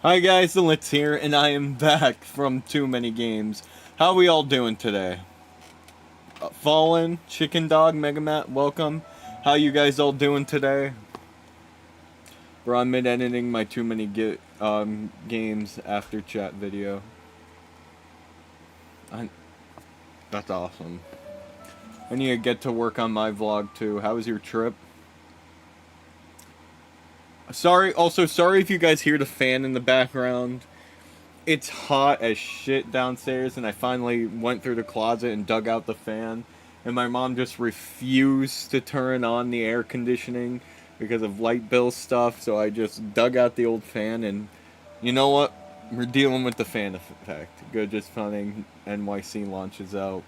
Hi guys, the Litz here, and I am back from Too Many Games. How we all doing today? Fallen, Chicken Dog, Megamat, welcome. How you guys all doing today? Bro, I'm mid-editing my Too Many Games after chat video. That's awesome. I need to get to work on my vlog too. How was your trip? Sorry if you guys hear the fan in the background. It's hot as shit downstairs, and I finally went through the closet and dug out the fan, and my mom just refused to turn on the air conditioning because of light bill stuff, so I just dug out the old fan, and you know what? We're dealing with the fan effect. Good, just funny. NYC launches out.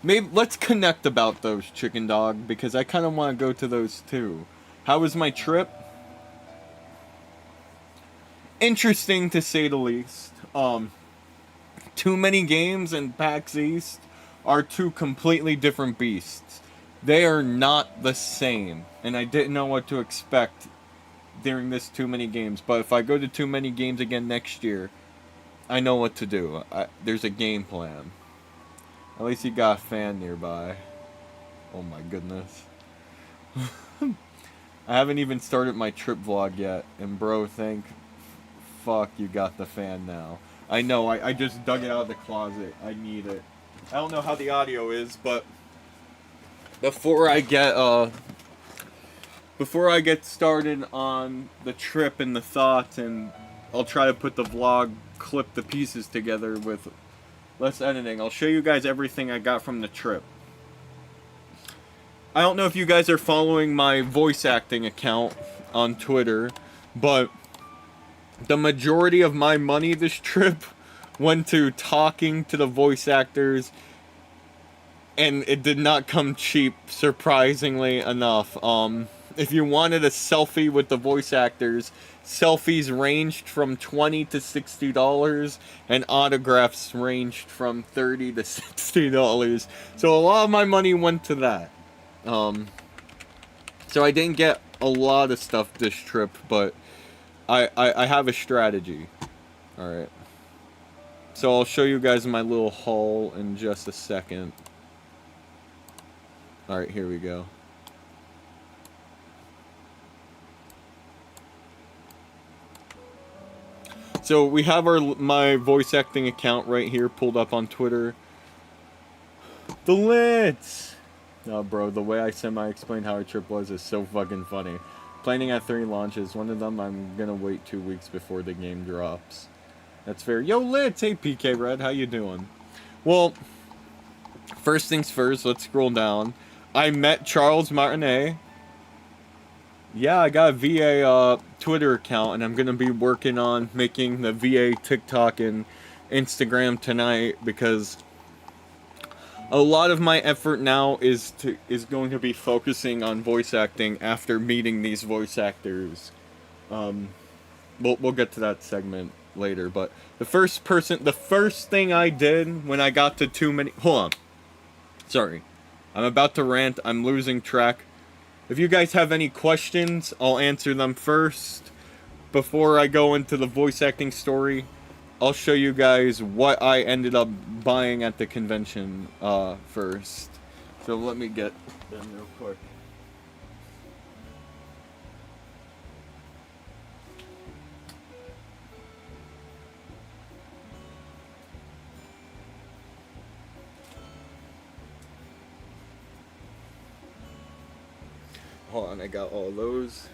Maybe let's connect about those, Chicken Dog, because I kind of want to go to those too. How was my trip? Interesting to say the least. Too Many Games and PAX East are two completely different beasts. They are not the same, and I didn't know what to expect during this Too Many Games. But if I go to Too Many Games again next year, I know what to do. There's a game plan. At least you got a fan nearby. Oh my goodness. I haven't even started my trip vlog yet, and bro, fuck, you got the fan now. I know, I just dug it out of the closet. I need it. I don't know how the audio is, but before I get started on the trip and the thoughts, and I'll try to put the vlog, clip the pieces together with less editing. I'll show you guys everything I got from the trip. I don't know if you guys are following my voice acting account on Twitter, But the majority of my money this trip went to talking to the voice actors, and it did not come cheap, surprisingly enough. If you wanted a selfie with the voice actors, selfies ranged from $20 to $60, and autographs ranged from $30 to $60. So a lot of my money went to that. So I didn't get a lot of stuff this trip, but I have a strategy. Alright. So I'll show you guys my little haul in just a second. Alright, here we go. So we have my voice acting account right here pulled up on Twitter. The Lits! Oh, bro, the way I semi-explained how our trip was is so fucking funny. Planning at 3 launches. One of them I'm gonna wait 2 weeks before the game drops. That's fair. Yo, Lits! Hey, PK Red, how you doing? Well, first things first, let's scroll down. I met Charles Martinet. Yeah, I got a VA Twitter account, and I'm gonna be working on making the VA TikTok and Instagram tonight, because a lot of my effort now is going to be focusing on voice acting after meeting these voice actors. We'll get to that segment later, but the first thing I did when I got to too many. Hold on. Sorry, I'm about to rant. I'm losing track. If you guys have any questions, I'll answer them first. Before I go into the voice acting story, I'll show you guys what I ended up buying at the convention first. So let me get them real quick. Hold on, I got all those.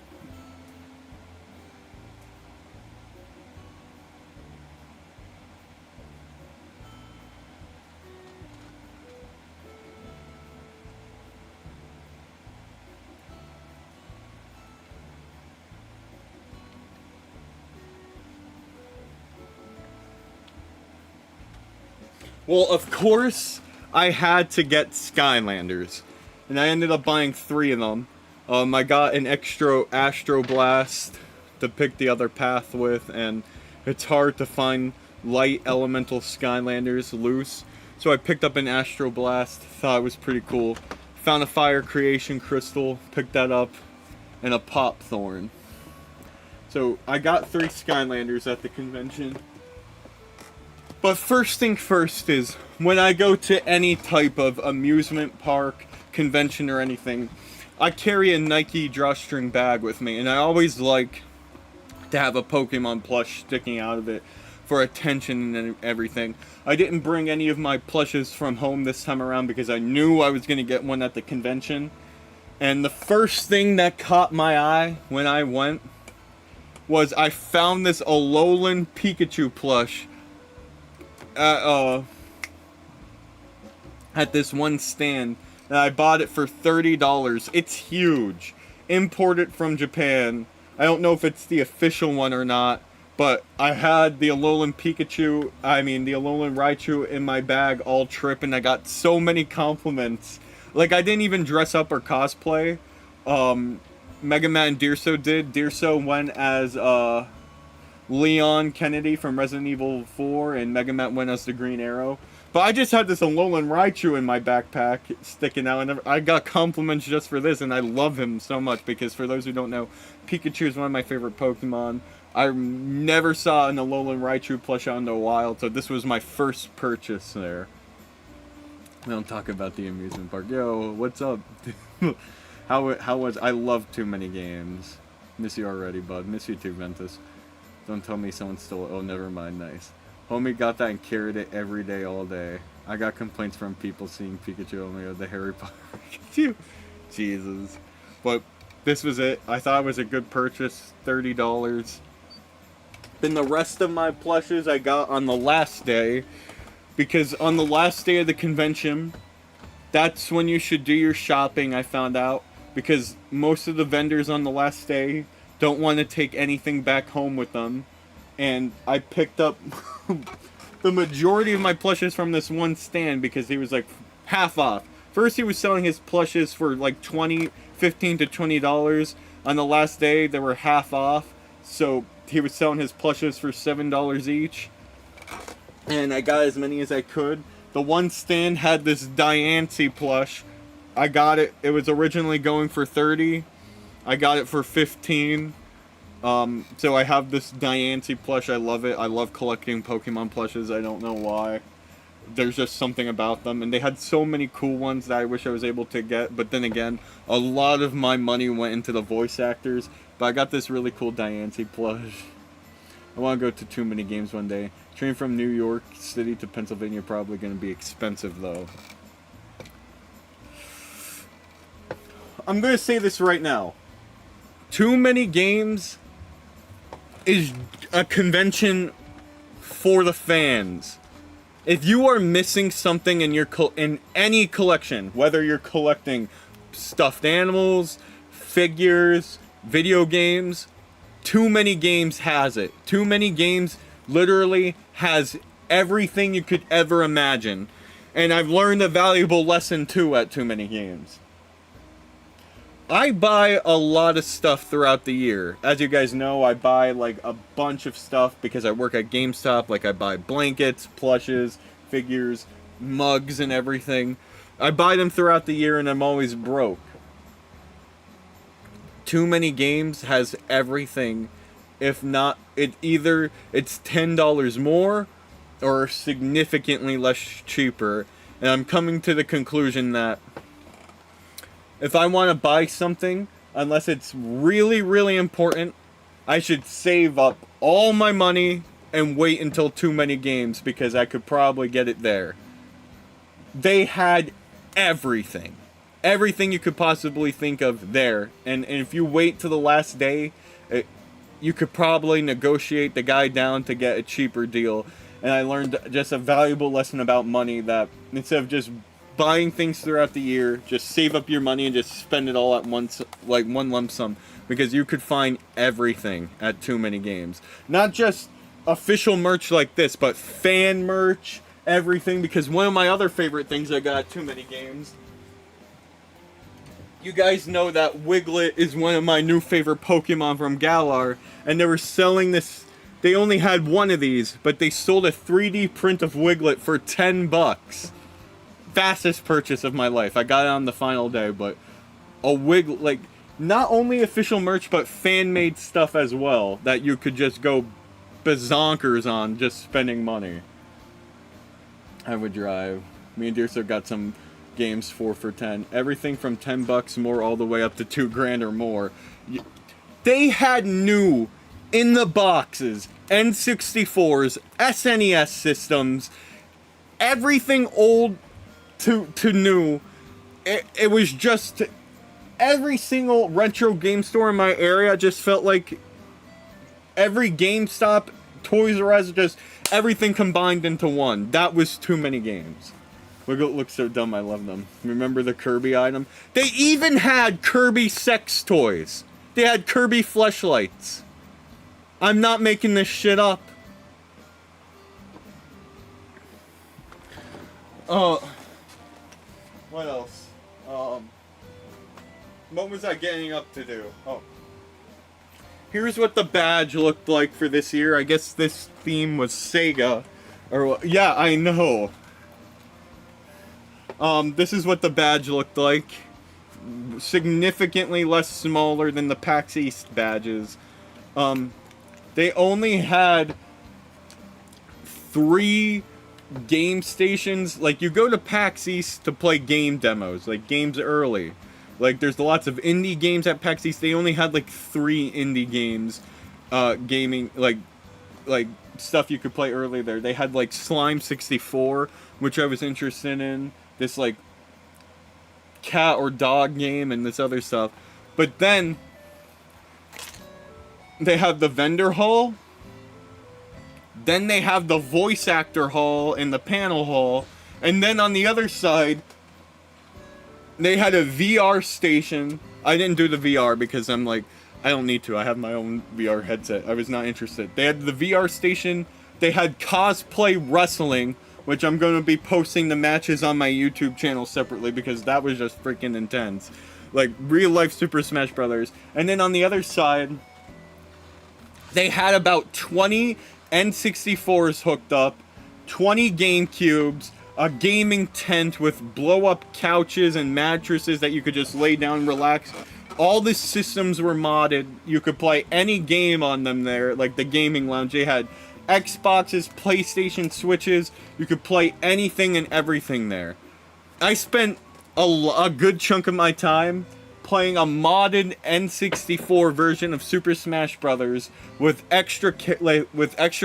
Well, of course, I had to get Skylanders, and I ended up buying 3 of them. I got an extra Astro Blast to pick the other path with, and it's hard to find light elemental Skylanders loose. So I picked up an Astro Blast, thought it was pretty cool. Found a Fire Creation Crystal, picked that up, and a Pop Thorn. So I got 3 Skylanders at the convention. But first thing first is, when I go to any type of amusement park, convention, or anything, I carry a Nike drawstring bag with me, and I always like to have a Pokemon plush sticking out of it for attention and everything. I didn't bring any of my plushes from home this time around because I knew I was going to get one at the convention. And the first thing that caught my eye when I went was I found this Alolan Pikachu plush at this one stand, and I bought it for $30. It's huge. Imported from Japan. I don't know if it's the official one or not, but I had the Alolan Raichu in my bag all trip, and I got so many compliments. Like, I didn't even dress up or cosplay. Mega Man and Deerso did. Deerso went as Leon Kennedy from Resident Evil 4, and Mega Man went as the Green Arrow. But I just had this Alolan Raichu in my backpack sticking out, and I got compliments just for this, and I love him so much, because for those who don't know, Pikachu is one of my favorite Pokemon. I never saw an Alolan Raichu plush out in the wild, so this was my first purchase there. We don't talk about the amusement park. Yo, what's up? How was... I love Too Many Games. Miss you already, bud. Miss you too, Ventus. Don't tell me someone stole it. Oh, never mind. Nice. Homie got that and carried it every day, all day. I got complaints from people seeing Pikachu. Oh my god, the Harry Potter Pikachu. Jesus. But this was it. I thought it was a good purchase. $30. Then the rest of my plushes I got on the last day. Because on the last day of the convention, that's when you should do your shopping, I found out. Because most of the vendors on the last day don't want to take anything back home with them. And I picked up the majority of my plushes from this one stand because he was like half off. First he was selling his plushes for like $15 to $20. On the last day they were half off, so he was selling his plushes for $7 each. And I got as many as I could. The one stand had this Diancie plush. I got it. It was originally going for $30. I got it for $15. So I have this Diancie plush. I love it. I love collecting Pokemon plushes. I don't know why. There's just something about them. And they had so many cool ones that I wish I was able to get. But then again, a lot of my money went into the voice actors. But I got this really cool Diancie plush. I want to go to too many games one day. Train from New York City to Pennsylvania probably going to be expensive though. I'm going to say this right now. Too many games is a convention for the fans. If you are missing something in your in any collection, whether you're collecting stuffed animals, figures, video games, Too Many Games has it. Too Many Games literally has everything you could ever imagine. And I've learned a valuable lesson too at Too Many Games. I buy a lot of stuff throughout the year. As you guys know, I buy like a bunch of stuff because I work at GameStop. Like I buy blankets, plushes, figures, mugs, and everything. I buy them throughout the year and I'm always broke. Too Many Games has everything. If not, it's $10 more or significantly less cheaper. And I'm coming to the conclusion that if I want to buy something, unless it's really, really important, I should save up all my money and wait until Too Many Games because I could probably get it there. They had everything. Everything you could possibly think of there. And if you wait till the last day, you could probably negotiate the guy down to get a cheaper deal. And I learned just a valuable lesson about money, that instead of just buying things throughout the year, just save up your money and just spend it all at once, like one lump sum, because you could find everything at Too Many Games. Not just official merch like this, but fan merch, everything, because one of my other favorite things I got at Too Many Games, you guys know that Wiglet is one of my new favorite Pokemon from Galar, and they were selling this. They only had one of these, but they sold a 3D print of Wiglet for $10. Fastest purchase of my life. I got it on the final day, but a Wiglet, like, not only official merch, but fan-made stuff as well, that you could just go bazonkers on just spending money. I would drive. Me and Deerso got some games 4 for $10. Everything from $10 more all the way up to $2,000 or more. They had new in the boxes N64s, SNES systems, everything old to new. It was just every single retro game store in my area just felt like every GameStop, Toys R Us, just everything combined into one. That was Too Many Games. Wiggle looks so dumb, I love them. Remember the Kirby item? They even had Kirby sex toys. They had Kirby fleshlights. I'm not making this shit up. What else? What was I getting up to do? Oh. Here's what the badge looked like for this year. I guess this theme was Sega. Or, yeah, I know. This is what the badge looked like. Significantly less smaller than the PAX East badges. They only had 3 game stations. Like, you go to PAX East to play game demos, like games early. Like, there's lots of indie games at PAX East. They only had like 3 indie games, gaming, like stuff you could play early there. They had like Slime 64, which I was interested in. This like cat or dog game and this other stuff. But then they have the vendor hall. Then they have the voice actor hall and the panel hall. And then on the other side, they had a VR station. I didn't do the VR because I'm like, I don't need to. I have my own VR headset. I was not interested. They had the VR station. They had cosplay wrestling, which I'm going to be posting the matches on my YouTube channel separately because that was just freaking intense. Like, real life Super Smash Brothers. And then on the other side, they had about 20 N64s hooked up, 20 GameCubes, a gaming tent with blow-up couches and mattresses that you could just lay down and relax. All the systems were modded. You could play any game on them there, like the gaming lounge. They had Xboxes, PlayStation, Switches. You could play anything and everything there. I spent a good chunk of my time playing a modded N64 version of Super Smash Brothers with extra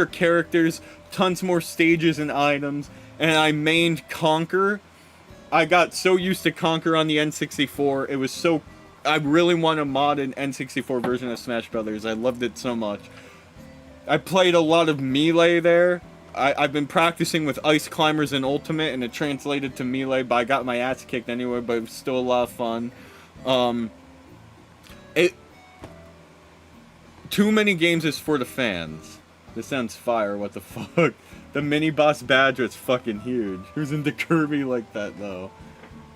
characters, tons more stages and items, and I mained Conker. I got so used to Conker on the N64. It was so... I really want a modded N64 version of Smash Brothers. I loved it so much. I played a lot of Melee there. I've been practicing with Ice Climbers and Ultimate, and it translated to Melee, but I got my ass kicked anyway, but it was still a lot of fun. Too many games is for the fans. This sounds fire, what the fuck? The mini-boss badge was fucking huge. Who's into Kirby like that, though?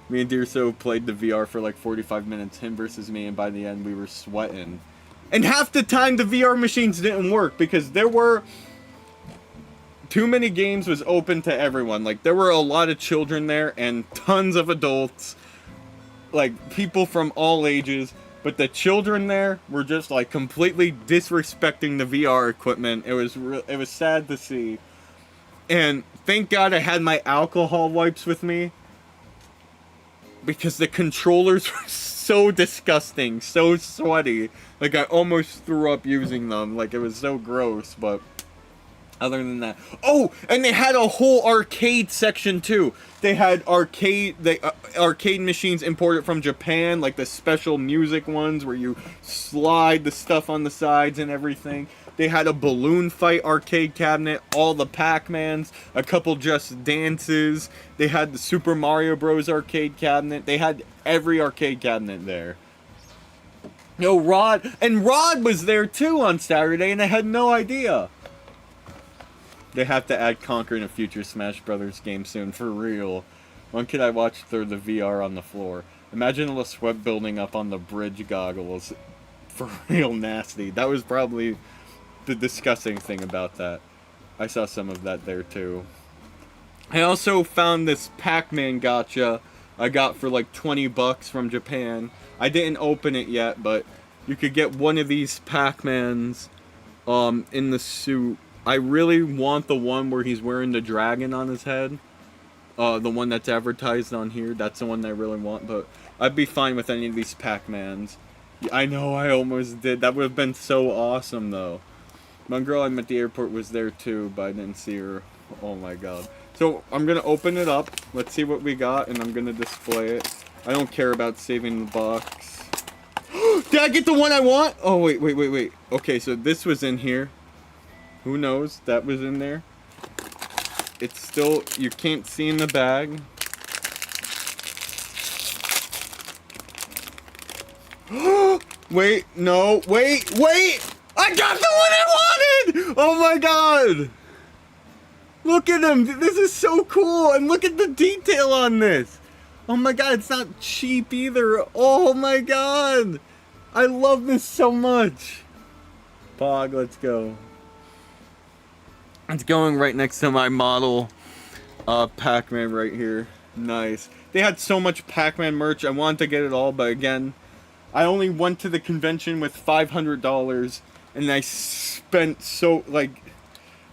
Me and Deerso played the VR for like 45 minutes, him versus me, and by the end we were sweating. And half the time the VR machines didn't work, because there were... Too Many Games was open to everyone. Like, there were a lot of children there, and tons of adults. Like, people from all ages. But the children there were just, like, completely disrespecting the VR equipment. It was sad to see. And thank God I had my alcohol wipes with me. Because the controllers were so disgusting, so sweaty. Like, I almost threw up using them. Like, it was so gross, but... Other than that... Oh! And they had a whole arcade section, too. They had arcade machines imported from Japan, like the special music ones where you slide the stuff on the sides and everything. They had a balloon fight arcade cabinet, all the Pac-Mans, a couple Just Dances. They had the Super Mario Bros. Arcade cabinet. They had every arcade cabinet there. Yo, Rod was there too on Saturday, and I had no idea. They have to add Conker in a future Smash Brothers game soon, for real. When could I watch through the VR on the floor? Imagine the sweat building up on the bridge goggles. For real nasty. That was probably the disgusting thing about that. I saw some of that there too. I also found this Pac-Man gacha I got for like 20 bucks from Japan. I didn't open it yet, but you could get one of these Pac-Mans in the suit. I really want the one where he's wearing the dragon on his head. The one that's advertised on here. That's the one that I really want, but I'd be fine with any of these Pac-Mans. I know, I almost did. That would have been so awesome, though. One girl I met at the airport was there, too, but I didn't see her. Oh, my God. So, I'm going to open it up. Let's see what we got, and I'm going to display it. I don't care about saving the box. Did I get the one I want? Oh, wait. Okay, so this was in here. Who knows? That was in there. It's still... You can't see in the bag. Wait, no. Wait! I got the one I wanted! Oh my god! Look at him! This is so cool! And look at the detail on this! Oh my god, it's not cheap either! Oh my god! I love this so much! Pog, let's go. It's going right next to my model Pac-Man right here. Nice. They had so much Pac-Man merch. I wanted to get it all, but again, I only went to the convention with $500, and I spent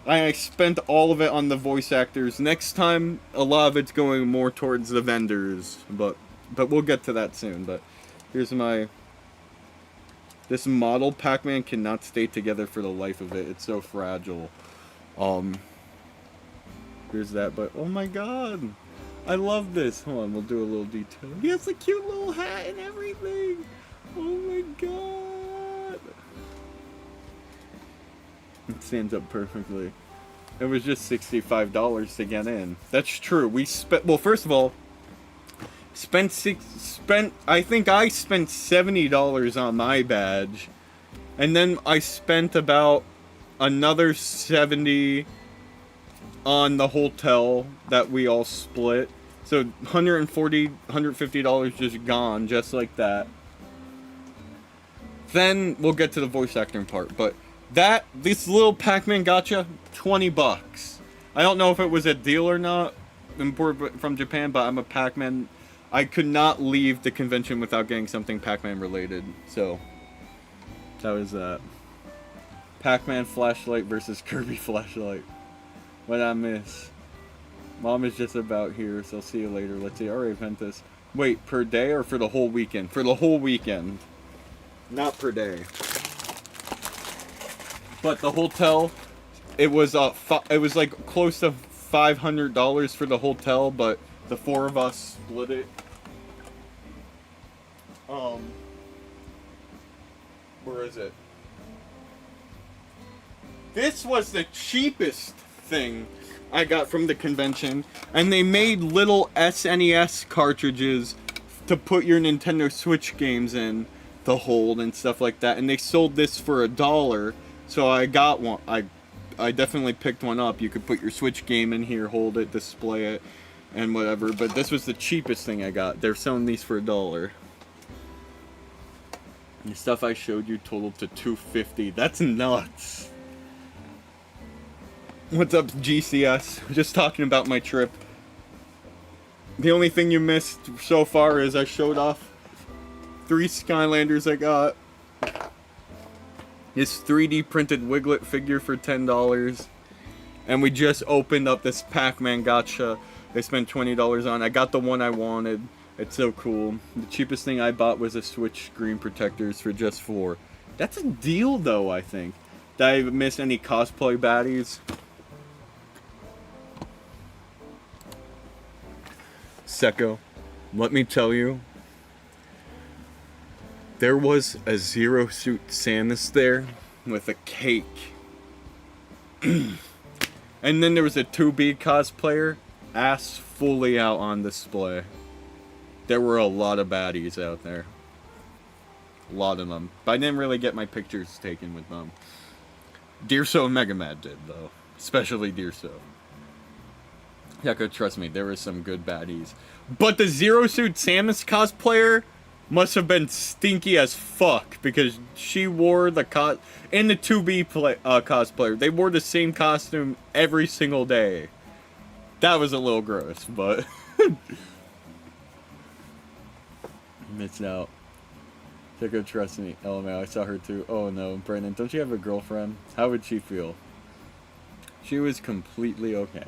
I spent all of it on the voice actors. Next time, a lot of it's going more towards the vendors, but we'll get to that soon. But here's my... This model Pac-Man cannot stay together for the life of it. It's so fragile. Here's that, but oh my god, I love this. Hold on, we'll do a little detail. He has a cute little hat and everything. Oh my god. It stands up perfectly. It was just $65 to get in. That's true. We spent, well, first of all, I think I spent $70 on my badge, And then I spent about another 70 on the hotel that we all split. So $140, $150 just gone, just like that. Then we'll get to the voice acting part, but this little Pac-Man gotcha, $20. I don't know if it was a deal or not, imported from Japan, but I'm a Pac-Man. I could not leave the convention without getting something Pac-Man related, so that was that. Pac-Man flashlight versus Kirby flashlight. What I miss? Mom is just about here, so see you later. Let's see. Alright, Ventus. Wait, per day or for the whole weekend? For the whole weekend. Not per day. But the hotel, it was like close to $500 for the hotel, but the four of us split it. Where is it? This was the cheapest thing I got from the convention, and they made little SNES cartridges to put your Nintendo Switch games in to hold and stuff like that, and they sold this for $1, so I got one. I definitely picked one up. You could put your Switch game in here, hold it, display it, and whatever, but this was the cheapest thing I got. They're selling these for $1. The stuff I showed you totaled to $250. That's nuts. What's up, GCS? Just talking about my trip. The only thing you missed so far is I showed off 3 Skylanders I got. This 3D printed Wiglet figure for $10. And we just opened up this Pac-Man gotcha. They spent $20 on. I got the one I wanted. It's so cool. The cheapest thing I bought was a Switch screen protectors for just $4. That's a deal though, I think. Did I miss any cosplay baddies? Secco, let me tell you, there was a Zero Suit Samus there with a cake. And then there was a 2B cosplayer, ass fully out on display. There were a lot of baddies out there. A lot of them. But I didn't really get my pictures taken with them. Deerso and Mega Mad did, though. Especially Deerso. Yako, trust me, there were some good baddies. But the Zero Suit Samus cosplayer must have been stinky as fuck, because she wore the and the 2B cosplayer, they wore the same costume every single day. That was a little gross, but missed out. Yako, trust me, LMAO, I saw her too. Oh no, Brandon, don't you have a girlfriend? How would she feel? She was completely okay.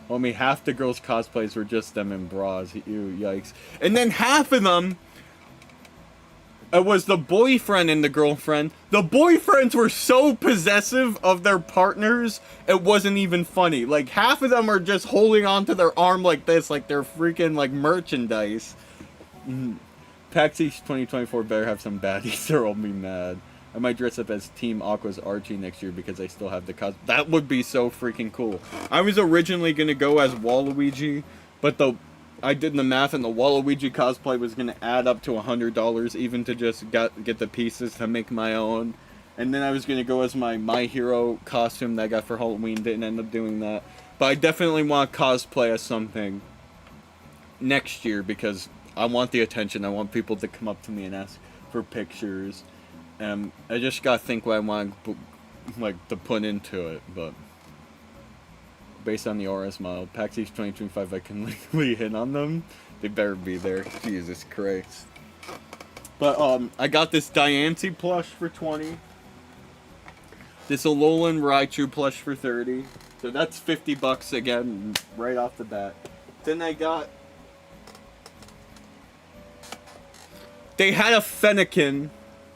Homie, half the girls' cosplays were just them in bras. Ew, yikes. And then half of them, it was the boyfriend and the girlfriend. The boyfriends were so possessive of their partners, it wasn't even funny. Like, half of them are just holding onto their arm like this, like they're freaking, like, merchandise. PAX East 2024 better have some baddies or I'll be mad. I might dress up as Team Aqua's Archie next year because I still have the That would be so freaking cool. I was originally going to go as Waluigi, but I did the math and the Waluigi cosplay was going to add up to $100 even to just get the pieces to make my own. And then I was going to go as my Hero costume that I got for Halloween. Didn't end up doing that. But I definitely want to cosplay as something next year because I want the attention. I want people to come up to me and ask for pictures. I just gotta think what I want to put into it, but based on the RS model, PAX East 2025, I can legally hit on them. They better be there. Jesus Christ. But I got this Diancie plush for $20. This Alolan Raichu plush for $30. So that's $50 again, right off the bat. Then I got. They had a Fennekin,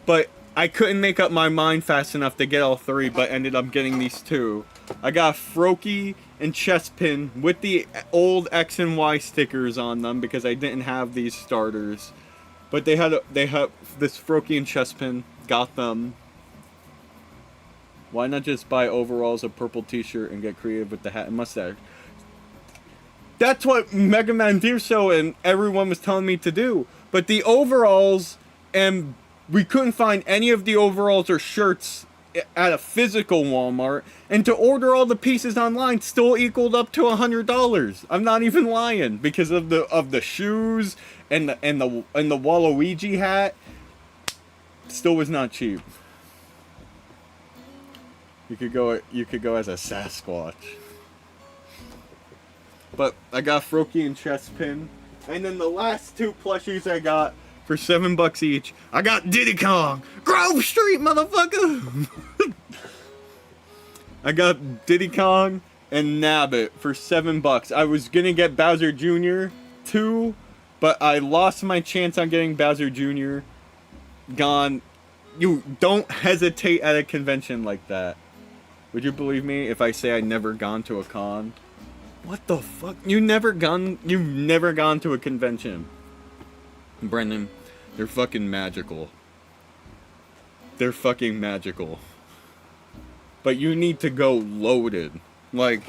but I couldn't make up my mind fast enough to get all 3, but ended up getting these 2. I got Froakie and Chespin with the old X and Y stickers on them because I didn't have these starters. But they had this Froakie and Chespin, got them. Why not just buy overalls, a purple t-shirt, and get creative with the hat and mustache? That's what Mega Man Deerso and everyone was telling me to do. But the overalls and We couldn't find any of the overalls or shirts at a physical Walmart, and to order all the pieces online still equaled up to $100. I'm not even lying, because of the shoes and the Waluigi hat. Still was not cheap. You could go as a Sasquatch. But I got Froakie and Chespin, and then the last two plushies I got for $7 each. I got Diddy Kong, Grove Street, motherfucker. I got Diddy Kong and Nabbit for $7. I was gonna get Bowser Jr. too, but I lost my chance on getting Bowser Jr. Gone. You don't hesitate at a convention like that. Would you believe me if I say I never gone to a con? What the fuck? You've never gone to a convention. Brendan, they're fucking magical. They're fucking magical. But you need to go loaded. Like,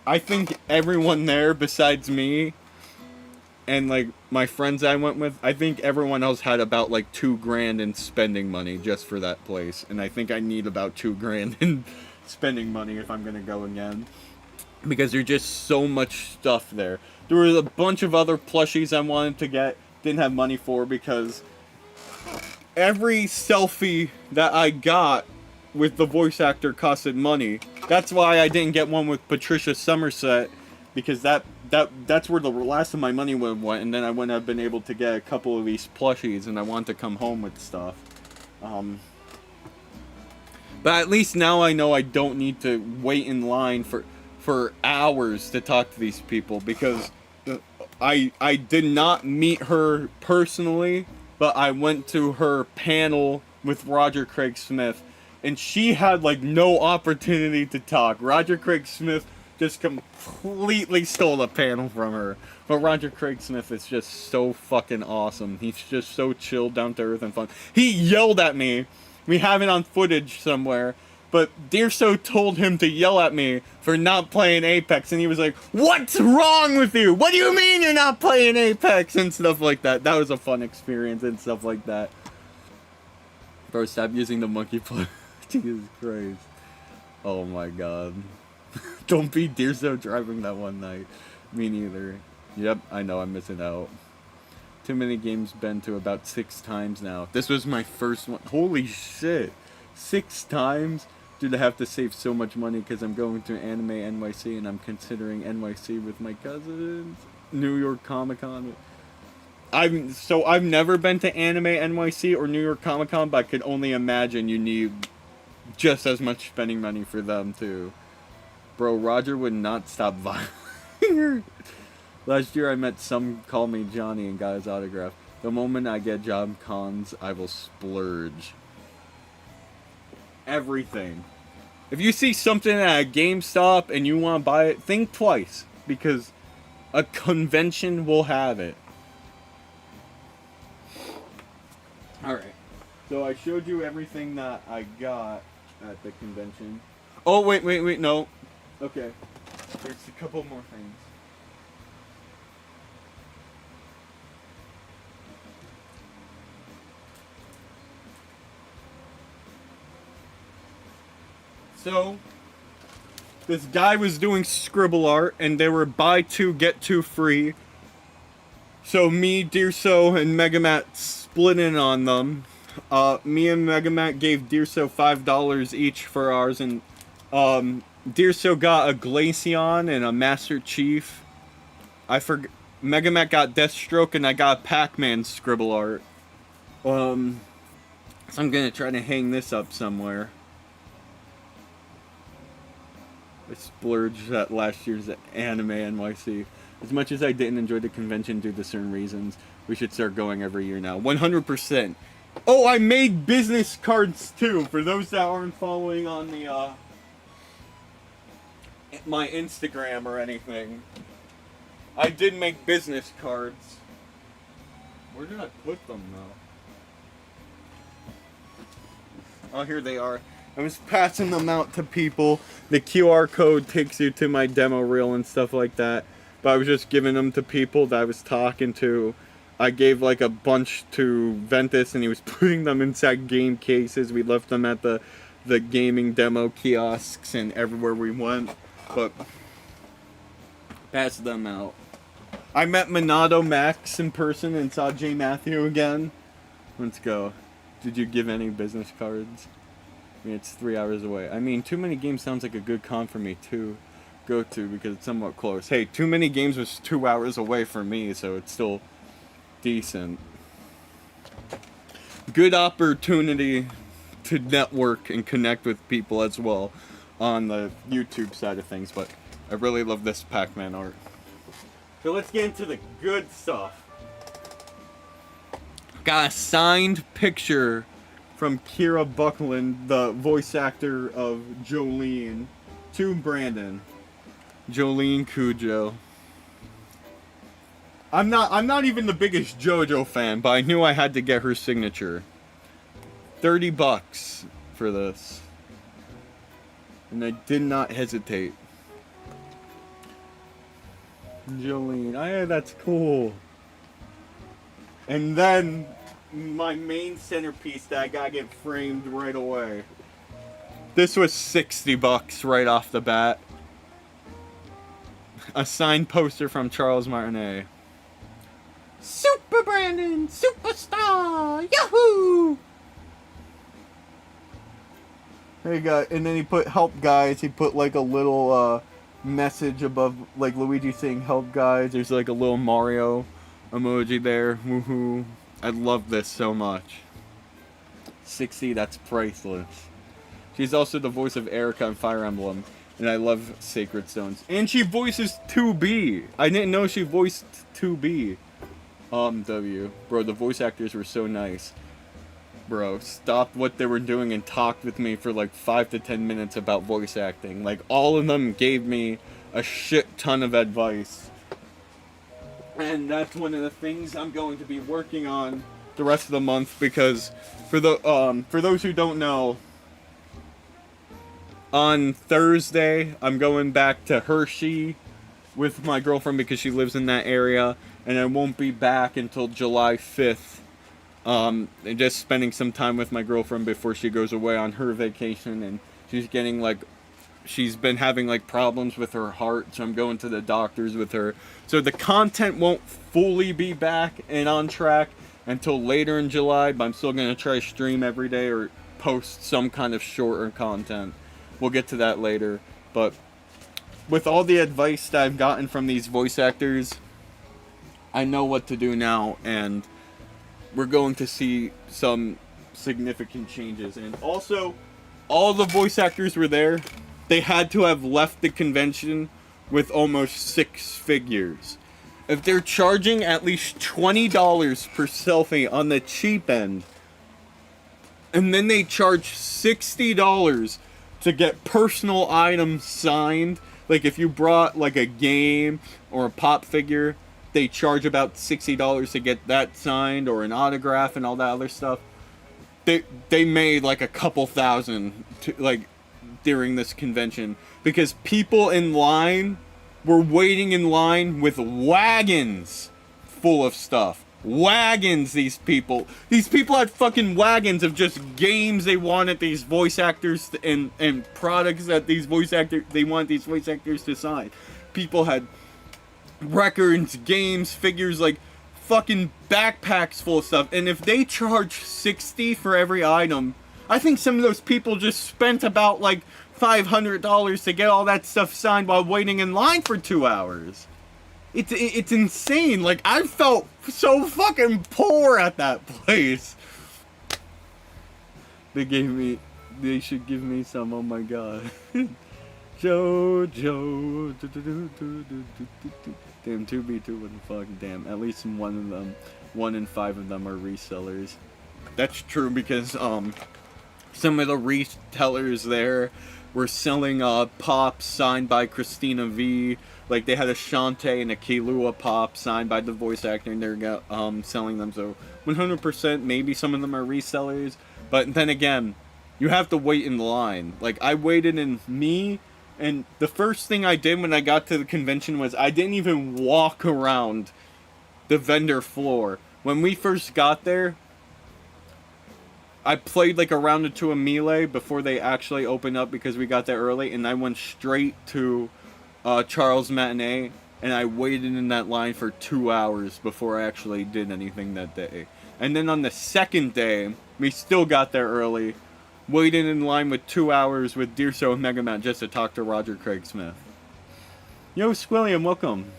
I think everyone there besides me and like my friends I went with, I think everyone else had about like $2,000 in spending money just for that place. And I think I need about $2,000 in spending money if I'm gonna go again. Because there's just so much stuff there. There was a bunch of other plushies I wanted to get, didn't have money for, because every selfie that I got with the voice actor costed money. That's why I didn't get one with Patricia Somerset, because that's where the last of my money would have went, and then I wouldn't have been able to get a couple of these plushies, and I want to come home with stuff. But at least now I know I don't need to wait in line for hours to talk to these people, because I did not meet her personally, but I went to her panel with Roger Craig Smith, and she had like no opportunity to talk. Roger Craig Smith just completely stole the panel from her. But Roger Craig Smith is just so fucking awesome. He's just so chill, down to earth, and fun. He yelled at me. We have it on footage somewhere. But Deerso told him to yell at me for not playing Apex, and he was like, "What's wrong with you? What do you mean you're not playing Apex?" and stuff like that. That was a fun experience and stuff like that. Bro, stop using the monkey play. Jesus Christ. Oh my god. Don't be Deerso driving that one night. Me neither. Yep, I know I'm missing out. Too many games been to about 6 times now. This was my first one. Holy shit. 6 times? Dude, I have to save so much money because I'm going to Anime NYC and I'm considering NYC with my cousins. New York Comic Con. I've never been to Anime NYC or New York Comic Con, but I could only imagine you need just as much spending money for them too. Bro, Roger would not stop violating. Last year I met Some Call Me Johnny and got his autograph. The moment I get job cons, I will splurge. Everything. If you see something at a GameStop and you want to buy it, think twice, because a convention will have it. Alright. So I showed you everything that I got at the convention. Oh, wait, no. Okay. There's a couple more things. So, this guy was doing scribble art, and they were buy 2, get 2 free. So me, Deerso, and Megamat split in on them. Me and Megamat gave Deerso $5 each for ours, and Deerso got a Glaceon and a Master Chief. Megamat got Deathstroke, and I got Pac-Man scribble art. So I'm gonna try to hang this up somewhere. I splurged at last year's Anime NYC. As much as I didn't enjoy the convention due to certain reasons, we should start going every year now. 100%. Oh, I made business cards too. For those that aren't following on the my Instagram or anything, I did make business cards. Where did I put them though? Oh, here they are. I was passing them out to people. The QR code takes you to my demo reel and stuff like that. But I was just giving them to people that I was talking to. I gave like a bunch to Ventus, and he was putting them inside game cases. We left them at the gaming demo kiosks and everywhere we went, but passed them out. I met Monado Max in person and saw J. Matthew again. Let's go. Did you give any business cards? I mean, it's 3 hours away. I mean, Too Many Games sounds like a good con for me to go to because it's somewhat close. Hey, Too Many Games was 2 hours away for me, so it's still decent. Good opportunity to network and connect with people as well on the YouTube side of things, but I really love this Pac-Man art. So let's get into the good stuff. Got a signed picture from Kira Buckland, the voice actor of Jolene, to Brandon. Jolene Cujo. I'm not even the biggest JoJo fan, but I knew I had to get her signature. $30 for this. And I did not hesitate. Jolene, that's cool. And then my main centerpiece that I gotta get framed right away. This was $60 right off the bat. A signed poster from Charles Martinet. Super Brandon, superstar, yahoo! There you go. And then he put help guys. He put like a little message above, like Luigi saying help guys. There's like a little Mario emoji there. Woohoo. I love this so much. 60, that's priceless. She's also the voice of Erica in Fire Emblem. And I love Sacred Stones. And she voices 2B. I didn't know she voiced 2B. W. Bro, the voice actors were so nice. Bro, stopped what they were doing and talked with me for like 5 to 10 minutes about voice acting. Like, all of them gave me a shit ton of advice. And that's one of the things I'm going to be working on the rest of the month, because for those who don't know, on Thursday I'm going back to Hershey with my girlfriend because she lives in that area, and I won't be back until July 5th. And just spending some time with my girlfriend before she goes away on her vacation, and she's been having like problems with her heart, so I'm going to the doctors with her. So the content won't fully be back and on track until later in July, but I'm still going to try to stream every day or post some kind of shorter content. We'll get to that later. But with all the advice that I've gotten from these voice actors, I know what to do now, and we're going to see some significant changes. And also, all the voice actors were there. They had to have left the convention with almost 6 figures. If they're charging at least $20 per selfie on the cheap end, and then they charge $60 to get personal items signed, like if you brought like a game or a pop figure, they charge about $60 to get that signed, or an autograph and all that other stuff. They made like a couple thousand during this convention, because people in line were waiting in line with wagons full of stuff. Wagons, these people had fucking wagons of just games they wanted these voice actors and products that they want these voice actors to sign. People had records, games, figures, like fucking backpacks full of stuff. And if they charge $60 for every item, I think some of those people just spent about like $500 to get all that stuff signed while waiting in line for 2 hours. It's insane. Like, I felt so fucking poor at that place. They should give me some, oh my god. Jojo. Damn, 2B2, what the fuck, damn. At least one in 5 of them are resellers. That's true, because, some of the retailers there were selling, pops signed by Christina V. Like, they had a Shantae and a Kahlua pop signed by the voice actor, and they're, selling them. So, 100%, maybe some of them are resellers. But then again, you have to wait in line. Like, I waited and the first thing I did when I got to the convention was I didn't even walk around the vendor floor. When we first got there, I played like a round or two of Melee before they actually opened up because we got there early, and I went straight to Charles Matinee, and I waited in that line for 2 hours before I actually did anything that day. And then on the second day, we still got there early, waited in line with 2 hours with Deerso and Mega Man just to talk to Roger Craig Smith. Yo, Squilliam, welcome.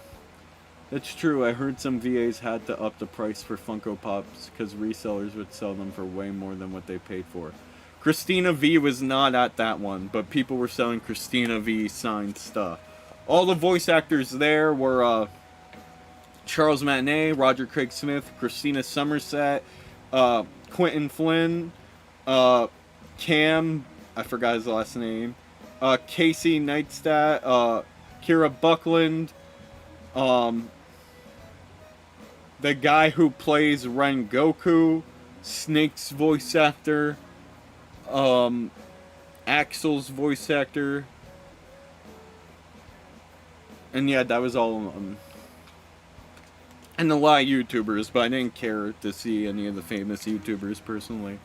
That's true. I heard some VAs had to up the price for Funko Pops because resellers would sell them for way more than what they paid for. Christina V was not at that one, but people were selling Christina V signed stuff. All the voice actors there were Charles Matinee, Roger Craig Smith, Christina Somerset, Quentin Flynn, Cam, I forgot his last name, Casey Neistat, Kira Buckland, the guy who plays Rengoku, Snake's voice actor, Axel's voice actor, and yeah, that was all of them. And a lot of YouTubers, but I didn't care to see any of the famous YouTubers personally.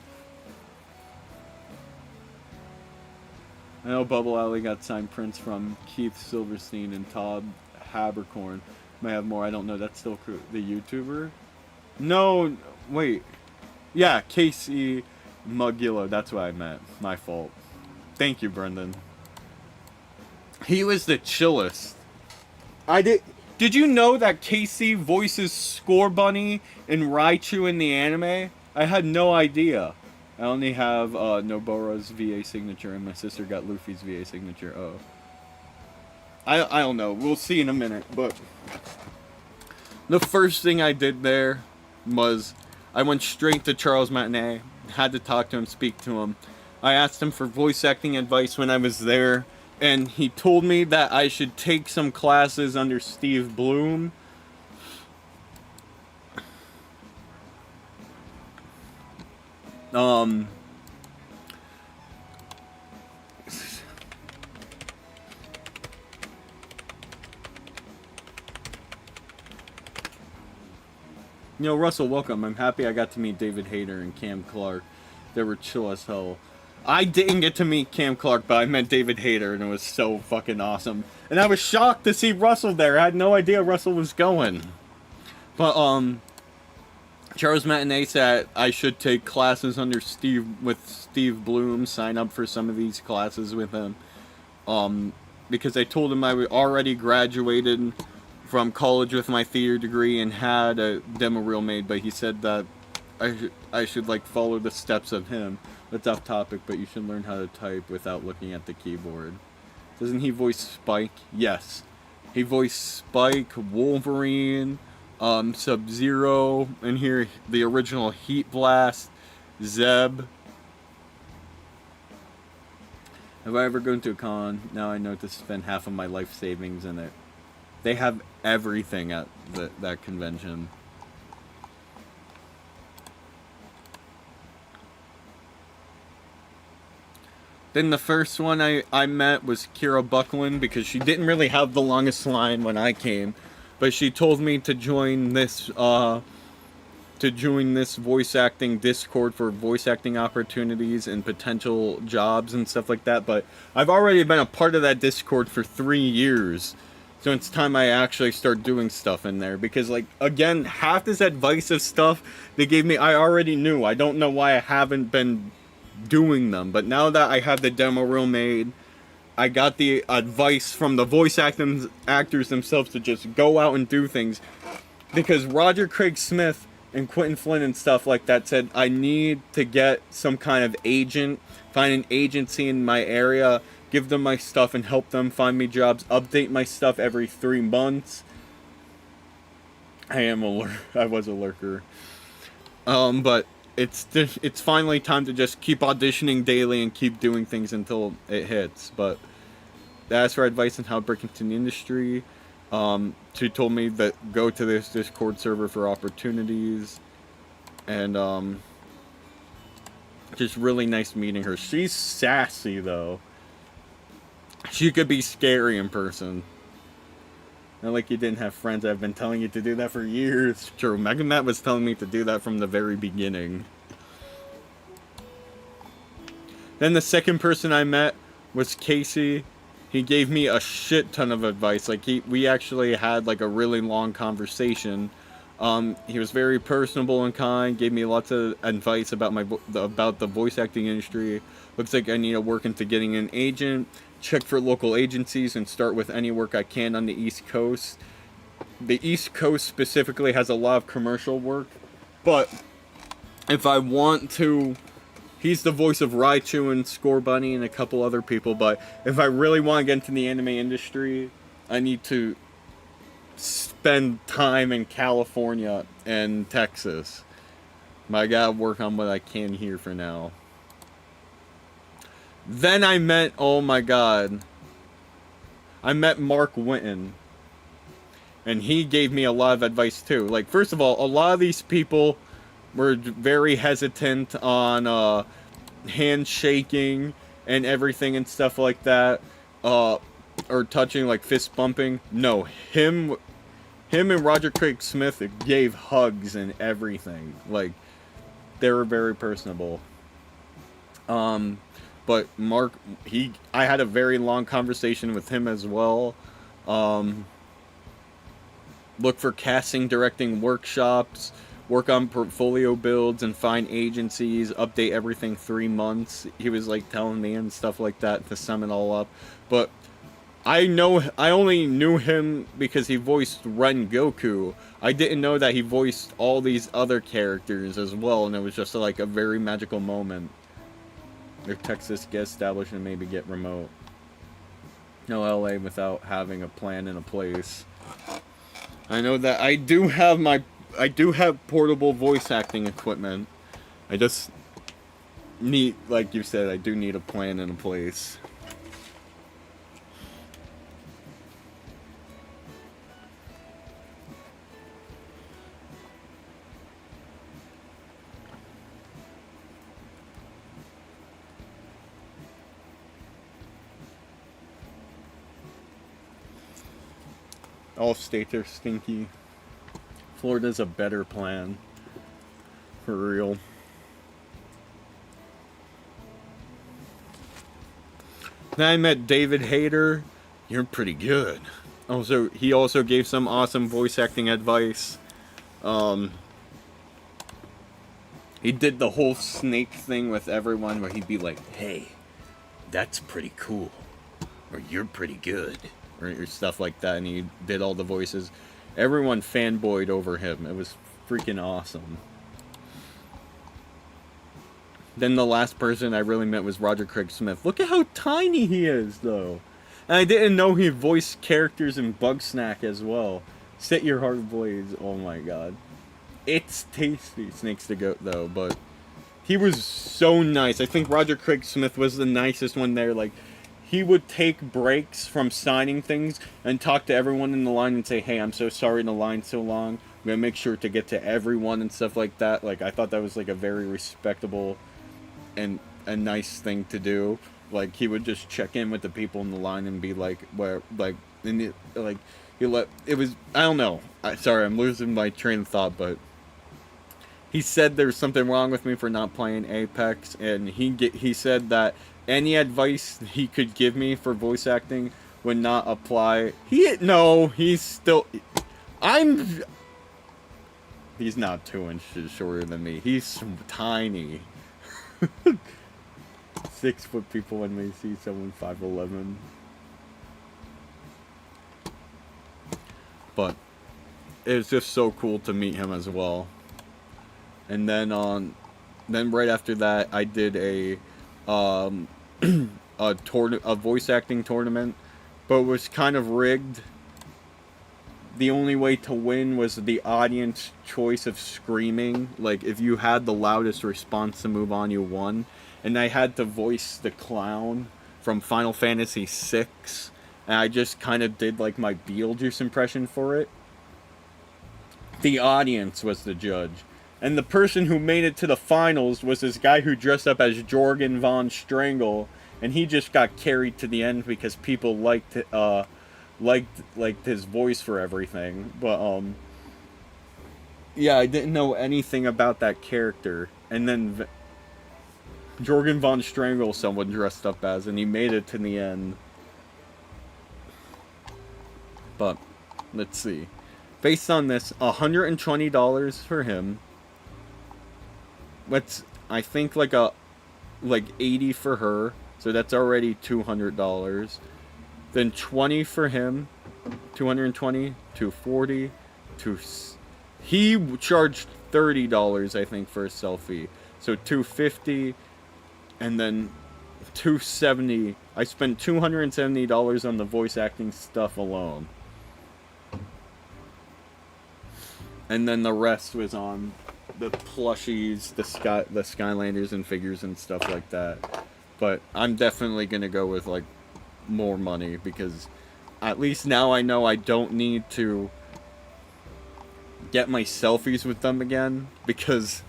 I know Bubble Alley got signed prints from Keith Silverstein and Todd Habercorn. May have more, I don't know. That's still the YouTuber? No, wait. Yeah, Casey Mugillo. That's what I meant. My fault. Thank you, Brendan. He was the chillest. Did you know that Casey voices Score Bunny and Raichu in the anime? I had no idea. I only have Nobara's VA signature, and my sister got Luffy's VA signature. Oh. I don't know. We'll see in a minute, but the first thing I did there was I went straight to Charles Matinee, had to talk to him, speak to him. I asked him for voice acting advice when I was there, and he told me that I should take some classes under Steve Bloom. Yo, Russell, welcome. I'm happy I got to meet David Hayter and Cam Clark. They were chill as hell. I didn't get to meet Cam Clark, but I met David Hayter, and it was so fucking awesome. And I was shocked to see Russell there. I had no idea Russell was going. But, Charles Matinee said I should take classes under Steve Bloom, sign up for some of these classes with him. Because I told him I already graduated from college with my theater degree and had a demo reel made, but he said that I should like follow the steps of him. That's off topic, but you should learn how to type without looking at the keyboard. Doesn't he voice Spike? Yes. He voiced Spike, Wolverine, Sub-Zero, and here the original Heat Blast, Zeb. Have I ever gone to a con? Now I know to spend half of my life savings in it. They have everything at that convention. Then the first one I met was Kira Buckland because she didn't really have the longest line when I came, but she told me to join this voice acting Discord for voice acting opportunities and potential jobs and stuff like that. But I've already been a part of that Discord for 3 years, so it's time I actually start doing stuff in there because, like, again, half this advice of stuff they gave me I already knew. I don't know why I haven't been doing them, but now that I have the demo reel made, I got the advice from the voice actors themselves to just go out and do things, because Roger Craig Smith and Quentin Flynn and stuff like that said I need to get some kind of agent, find an agency in my area, give them my stuff and help them find me jobs, update my stuff every 3 months. I was a lurker. But it's finally time to just keep auditioning daily and keep doing things until it hits. But as for advice on how to break into the industry, she told me that go to this Discord server for opportunities, and just really nice meeting her. She's sassy though. She could be scary in person. Not like you didn't have friends. I've been telling you to do that for years. True, Mega Matt was telling me to do that from the very beginning. Then the second person I met was Casey. He gave me a shit ton of advice. Like we actually had like a really long conversation. He was very personable and kind. Gave me lots of advice about about the voice acting industry. Looks like I need to work into getting an agent. Check for local agencies and start with any work I can on the East Coast. The East Coast specifically has a lot of commercial work, but if I want to, he's the voice of Raichu and Score Bunny and a couple other people, but if I really want to get into the anime industry, I need to spend time in California and Texas. But I gotta work on what I can here for now. Then I met, oh my god, I met Mark Winton. And he gave me a lot of advice too. Like, first of all, a lot of these people were very hesitant on handshaking and everything and stuff like that. Or touching, like fist bumping. No, him and Roger Craig Smith gave hugs and everything. Like, they were very personable. But Mark, I had a very long conversation with him as well. Look for casting, directing workshops, work on portfolio builds, and find agencies, update everything 3 months. He was like telling me and stuff like that to sum it all up. But I only knew him because he voiced Ren Goku. I didn't know that he voiced all these other characters as well, and it was just like a very magical moment. If Texas get established and maybe get remote. No LA without having a plan in a place. I know that I do have portable voice acting equipment. I just need, like you said, I do need a plan in a place. All states are stinky. Florida's a better plan. For real. Then I met David Hayter. You're pretty good. He also gave some awesome voice acting advice. He did the whole snake thing with everyone where he'd be like, hey, that's pretty cool. Or you're pretty good. Or stuff like that, and he did all the voices. Everyone fanboyed over him. It was freaking awesome. Then the last person I really met was Roger Craig Smith. Look at how tiny he is, though. And I didn't know he voiced characters in Bugsnack as well. Set Your Heart Ablaze. Oh my god. It's tasty. Snakes the Goat, though, but he was so nice. I think Roger Craig Smith was the nicest one there. Like, he would take breaks from signing things and talk to everyone in the line and say, hey, I'm so sorry the line's so long. I'm going to make sure to get to everyone and stuff like that. Like, I thought that was, like, a very respectable and a nice thing to do. Like, he would just check in with the people in the line and be like, where, like, in the, like, he let, it was, I don't know. Sorry, I'm losing my train of thought, but he said there was something wrong with me for not playing Apex, and he said that any advice he could give me for voice acting would not apply. He's still, he's not 2 inches shorter than me. He's tiny. 6 foot people when they see someone 5'11". But it was just so cool to meet him as well. And then right after that, I did a voice acting tournament, but it was kind of rigged. The only way to win was the audience choice of screaming. Like, if you had the loudest response to move on, you won. And I had to voice the clown from Final Fantasy VI, and I just kind of did like my Beetlejuice impression for it. The audience was the judge. And the person who made it to the finals was this guy who dressed up as Jorgen von Strangle, and he just got carried to the end because people liked liked his voice for everything, but yeah, I didn't know anything about that character, and then Jorgen von Strangle someone dressed up as, and he made it to the end. But let's see, based on this, $120 for him. Let's I think like 80 for her, so that's already $200. Then 20 for him, 220, 240, to he charged $30 I think for a selfie, so 250, and then 270. I spent $270 on the voice acting stuff alone, and then the rest was on the plushies, the Skylanders and figures and stuff like that. But I'm definitely gonna go with like more money, because at least now I know I don't need to get my selfies with them again, because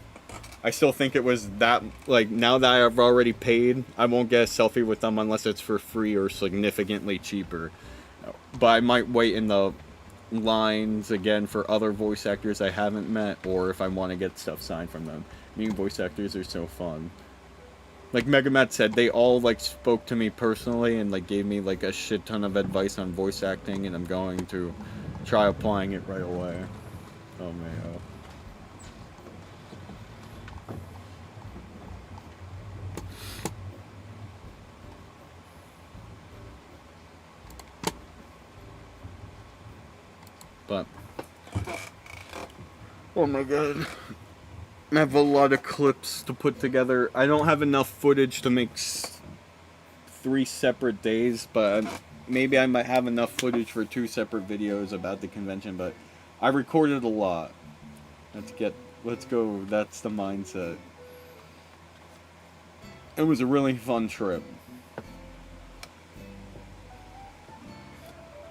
I still think it was that, like, now that I've already paid, I won't get a selfie with them unless it's for free or significantly cheaper. But I might wait in the lines again for other voice actors I haven't met, or if I want to get stuff signed from them. New voice actors are so fun. Like Megamat said, they all like spoke to me personally and like gave me like a shit ton of advice on voice acting, and I'm going to try applying it right away. Oh man. But oh my god, I have a lot of clips to put together. I don't have enough footage to make 3 separate days, but maybe I might have enough footage for 2 separate videos about the convention. But I recorded a lot. Let's go. That's the mindset. It was a really fun trip.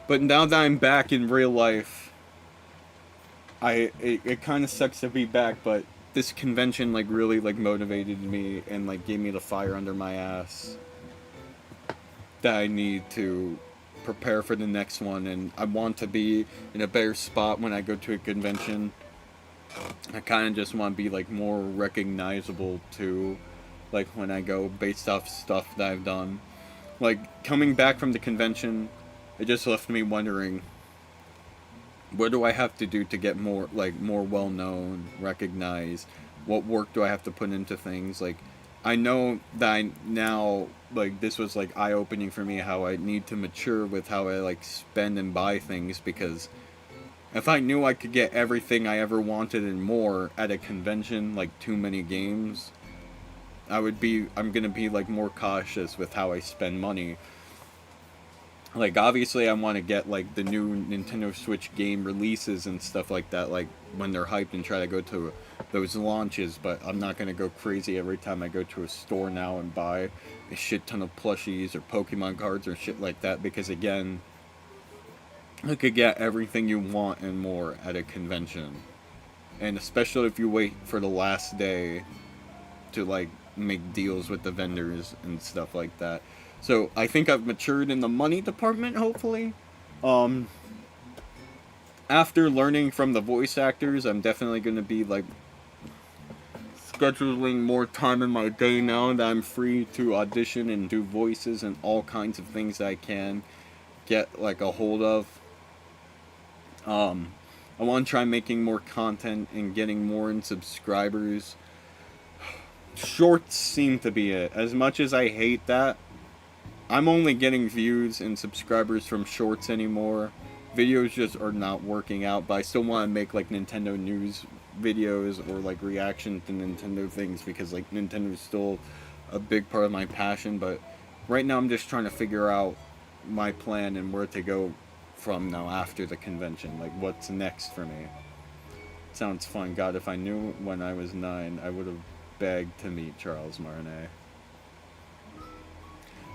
But now that I'm back in real life, it kind of sucks to be back, but this convention like really like motivated me and like gave me the fire under my ass that I need to prepare for the next one, and I want to be in a better spot when I go to a convention. I kind of just want to be like more recognizable too, like when I go, based off stuff that I've done. Like coming back from the convention, it just left me wondering, what do I have to do to get more well known, recognized? What work do I have to put into things? Like, I know that I now, like, this was like eye opening for me, how I need to mature with how I like spend and buy things, because if I knew I could get everything I ever wanted and more at a convention, like too many games, I'm gonna be like more cautious with how I spend money. Like, obviously I want to get like the new Nintendo Switch game releases and stuff like that, like when they're hyped, and try to go to those launches, but I'm not going to go crazy every time I go to a store now and buy a shit ton of plushies or Pokemon cards or shit like that, because again, you could get everything you want and more at a convention. And especially if you wait for the last day to like make deals with the vendors and stuff like that. So I think I've matured in the money department, hopefully. After learning from the voice actors, I'm definitely going to be like scheduling more time in my day now that I'm free to audition and do voices and all kinds of things that I can get like a hold of. I want to try making more content and getting more in subscribers. Shorts seem to be it. As much as I hate that, I'm only getting views and subscribers from shorts anymore. Videos just are not working out, but I still want to make like Nintendo news videos or like reaction to Nintendo things, because like Nintendo is still a big part of my passion. But right now I'm just trying to figure out my plan and where to go from now after the convention. Like, what's next for me? Sounds fun. God, if I knew when I was 9, I would have begged to meet Charles Martinet.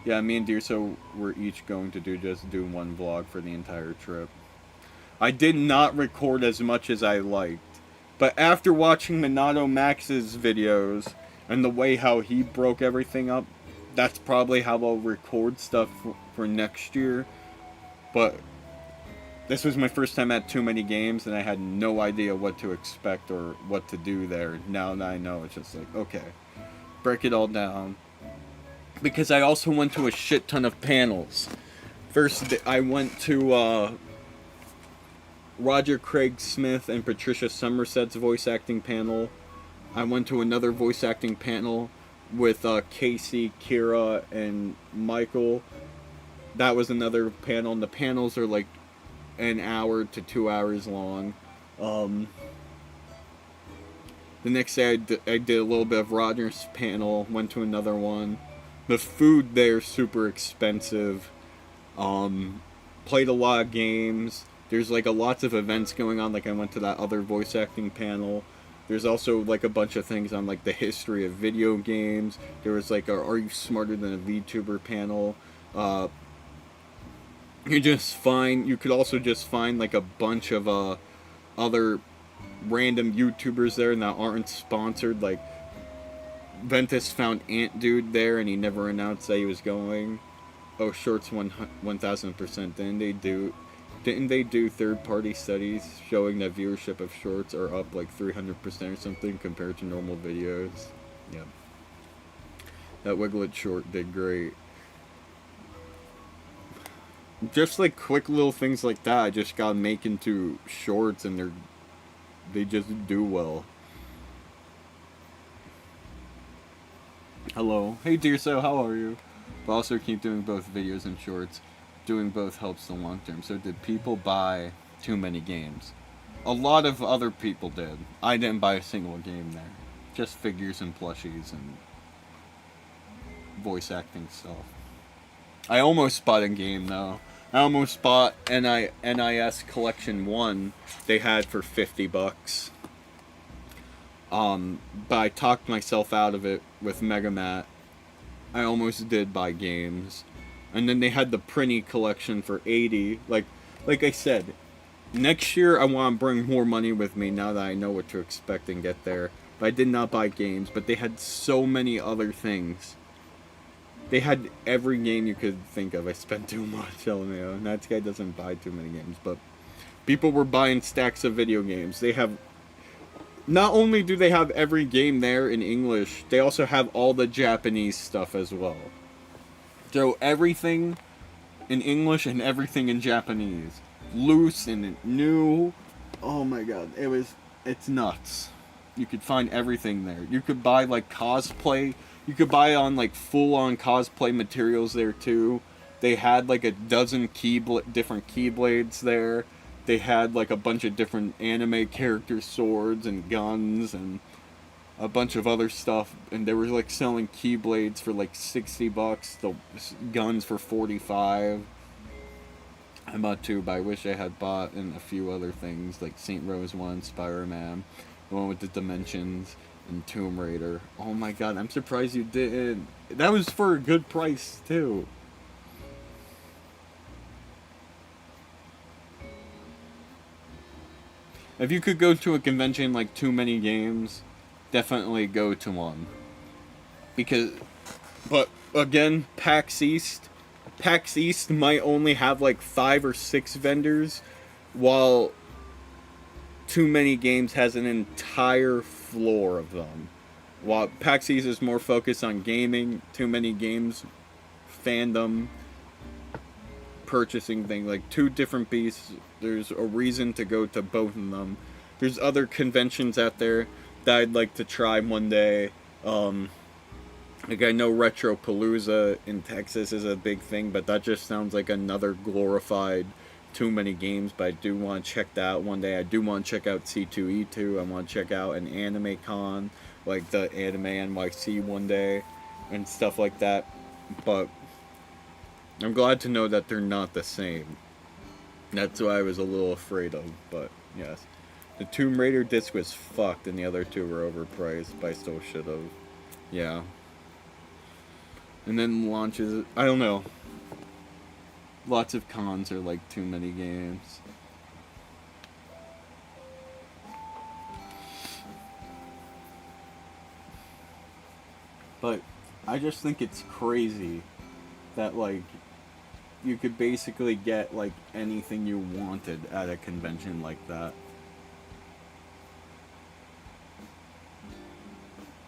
Yeah, me and Deerso were each going to do one vlog for the entire trip. I did not record as much as I liked, but after watching Minato Max's videos and the way how he broke everything up, that's probably how I'll record stuff for next year. But this was my first time at Too Many Games, and I had no idea what to expect or what to do there. Now that I know, it's just like, okay, break it all down. Because I also went to a shit ton of panels. First, I went to Roger Craig Smith and Patricia Somerset's voice acting panel. I went to another voice acting panel with Casey, Kira, and Michael. That was another panel, and the panels are like an hour to 2 hours long. The next day I did a little bit of Roger's panel, went to another one. The food there's super expensive. Played a lot of games. There's like lots of events going on. Like I went to that other voice acting panel. There's also like a bunch of things on like the history of video games. There was like a Are You Smarter Than a VTuber panel. You could also just find like a bunch of other random YouTubers there that aren't sponsored. Like Ventus found Ant Dude there, and he never announced that he was going. Oh, Shorts 1000%. Didn't they do third-party studies showing that viewership of Shorts are up like 300% or something compared to normal videos? Yeah. That Wiglet short did great. Just like quick little things like that, I just got make into shorts, and they just do well. Hello. Hey dear so, how are you? But also keep doing both videos and shorts. Doing both helps the long term. So did people buy Too Many Games? A lot of other people did. I didn't buy a single game there. Just figures and plushies and voice acting stuff. I almost bought a game though. I almost bought NIS Collection 1 they had for $50. But I talked myself out of it with Megamat. I almost did buy games. And then they had the Prinny collection for $80. Like I said, next year I want to bring more money with me now that I know what to expect and get there. But I did not buy games, but they had so many other things. They had every game you could think of. I spent too much, LMAO. And that guy doesn't buy too many games, but people were buying stacks of video games. They have... Not only do they have every game there in English, they also have all the Japanese stuff as well. So everything in English and everything in Japanese. Loose and new. Oh my god, it's nuts. You could find everything there. You could buy like cosplay. You could buy on like full-on cosplay materials there too. They had like a dozen different keyblades there. They had like a bunch of different anime character swords and guns and a bunch of other stuff, and they were like selling keyblades for like $60, the guns for $45. I bought two, but I wish I had bought and a few other things like Saint Rose 1, Spider-Man, the one with the dimensions, and Tomb Raider. Oh my god, I'm surprised you didn't. That was for a good price too. If you could go to a convention like Too Many Games, definitely go to one. But again, PAX East might only have like 5 or 6 vendors, while Too Many Games has an entire floor of them. While PAX East is more focused on gaming, Too Many Games, fandom, purchasing thing, like two different beasts. There's a reason to go to both of them. There's other conventions out there that I'd like to try one day. Like I know Retropalooza in Texas is a big thing, but that just sounds like another glorified Too Many Games. But I do want to check that out one day. I do want to check out C2E2. I want to check out an anime con, like the Anime NYC one day, and stuff like that. But I'm glad to know that they're not the same. That's what I was a little afraid of, but yes. The Tomb Raider disc was fucked and the other two were overpriced, but I still should have. Yeah. And then launches, I don't know. Lots of cons are like Too Many Games. But I just think it's crazy that like you could basically get like anything you wanted at a convention like that.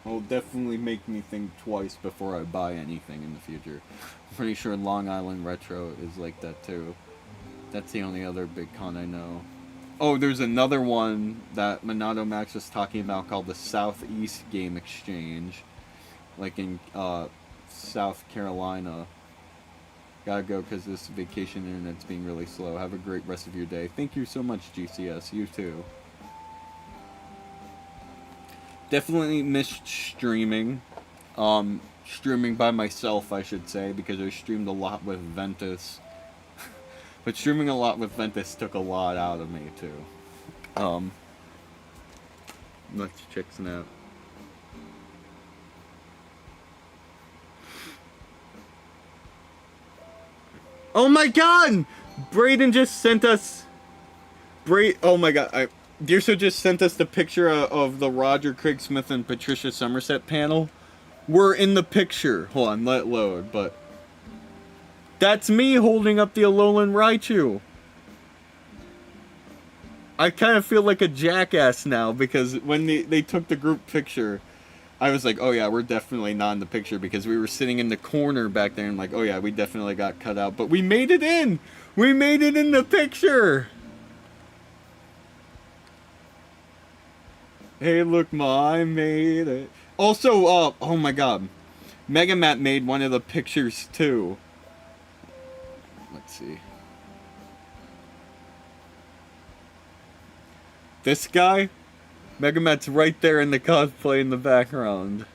It'll definitely make me think twice before I buy anything in the future. I'm pretty sure Long Island Retro is like that too. That's the only other big con I know. Oh, there's another one that Monado Max was talking about called the Southeast Game Exchange, like in South Carolina. Gotta go because this vacation internet's being really slow. Have a great rest of your day. Thank you so much, GCS. You too. Definitely missed streaming. Streaming by myself, I should say, because I streamed a lot with Ventus. But streaming a lot with Ventus took a lot out of me, too. Let's check Snap. Oh my god! Brayden just sent us... Oh my god, Deerso just sent us the picture of the Roger Craig Smith and Patricia Somerset panel. We're in the picture. Hold on, let it load, but... That's me holding up the Alolan Raichu. I kind of feel like a jackass now, because when they took the group picture, I was like, oh yeah, we're definitely not in the picture, because we were sitting in the corner back there, and like, oh yeah, we definitely got cut out. But we made it in! We made it in the picture! Hey, look, Ma, I made it. Also, oh my god. Megamat made one of the pictures, too. Let's see. This guy? Megamat's right there in the cosplay in the background.